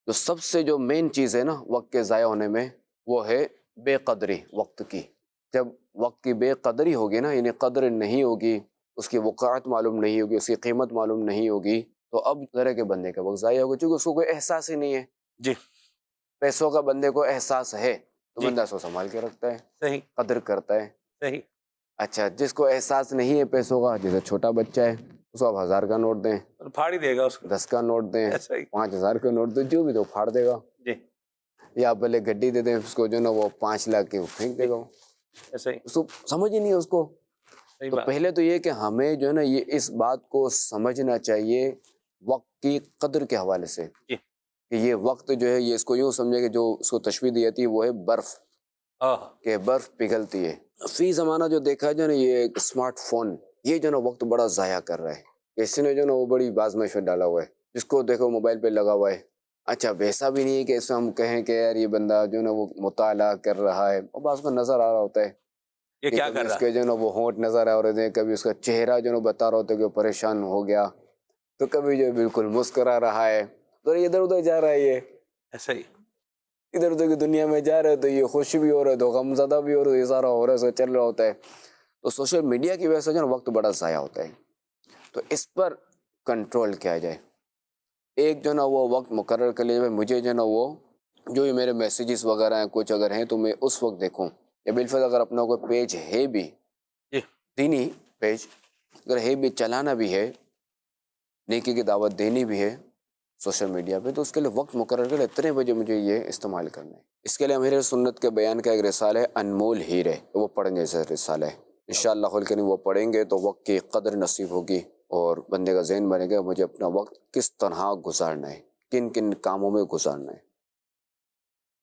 جو سب سے جو مین چیز ہے نا وقت کے ضائع ہونے میں، وہ ہے بے قدری وقت کی۔ جب وقت کی بے قدری ہوگی نا، یعنی قدر نہیں ہوگی، اس کی وقعت معلوم نہیں ہوگی، اس کی قیمت معلوم نہیں ہوگی، تو اب ذرا کے بندے کا وقت ضائع ہوگا، چونکہ اس کو کوئی احساس ہی نہیں ہے۔ جی پیسوں کا بندے کو احساس ہے تو جی، بندہ اس کو سنبھال کے رکھتا ہے، صحیح قدر کرتا ہے۔ صحیح، اچھا، جس کو احساس نہیں ہے پیسوں کا، جیسے چھوٹا بچہ ہے، اس کو آپ 1000 کا نوٹ دیں، اور پھاڑ ہی دے گا اس کو، 10 کا نوٹ دیں، ایسا ہی 5000 کا نوٹ دیں، جو بھی دو پھاڑ دے گا۔ جی یا آپ پہلے گڈی دے دیں اس کو، جو نا وہ 5 لاکھ کے پھینک جی، دے گا، ایسا ہی، اس کو سمجھ ہی نہیں ہے اس کو۔ صحیح تو بات، پہلے تو یہ کہ ہمیں جو ہے نا یہ اس بات کو سمجھنا چاہیے وقت کی قدر کے حوالے سے، جی کہ یہ وقت جو ہے یہ اس کو یوں سمجھے کہ جو اس کو تشبیہ دی جاتی ہے وہ ہے برف، ہاں کہ برف پگھلتی ہے۔ فی زمانہ جو دیکھا ہے جو نا یہ ایک اسمارٹ فون، یہ جو نا وقت بڑا ضائع کر رہا ہے، اس نے جو نا وہ بڑی بازمائش میں ڈالا ہوا ہے، جس کو دیکھو موبائل پہ لگا ہوا ہے۔ اچھا، ویسا بھی نہیں ہے کہ اس میں ہم کہیں کہ یار یہ بندہ جو نا وہ مطالعہ کر رہا ہے، اور بعض کو نظر آ رہا ہوتا ہے یہ کہ کیا کبھی کر اس رہا کے جو نا وہ ہونٹ نظر آ رہے تھے، کبھی اس کا چہرہ جو نا بتا رہا ہوتا ہے کہ وہ پریشان ہو گیا، تو کبھی جو بالکل مسکرا رہا ہے، تو ادھر ادھر جا رہا ہے، یہ ایسا ہی، ادھر ادھر کی دنیا میں جا رہے، تو یہ خوش بھی ہو رہا ہے تو غم زدہ بھی ہو رہا ہے، یہ سارا ہو رہا ہے، سو چل رہا ہوتا ہے۔ تو سوشل میڈیا کی وجہ سے جو نا وقت بڑا ضائع ہوتا ہے، تو اس پر کنٹرول کیا جائے۔ ایک جو نا وہ وقت مقرر کر لیا، مجھے جو نا وہ جو یہ میرے میسیجز وغیرہ ہیں کچھ اگر ہیں تو میں اس وقت دیکھوں، یا بالفرض اگر اپنا کوئی پیج ہے بھی جی دینی پیج اگر ہے بھی، چلانا بھی ہے، نیکی کی دعوت دینی بھی ہے سوشل میڈیا پہ، تو اس کے لیے وقت مقرر کر، اتنے بجے مجھے یہ استعمال کرنا ہے۔ اس کے لیے امیر سنت کے بیان کا ایک رسالہ ہے انمول ہیرے، وہ پڑھیں گے، اسے رسالہ ہے انشاءاللہ الکریم، وہ پڑھیں گے تو وقت کی قدر نصیب ہوگی، اور بندے کا ذہن بنے گا مجھے اپنا وقت کس طرح گزارنا ہے، کن کن کاموں میں گزارنا ہے۔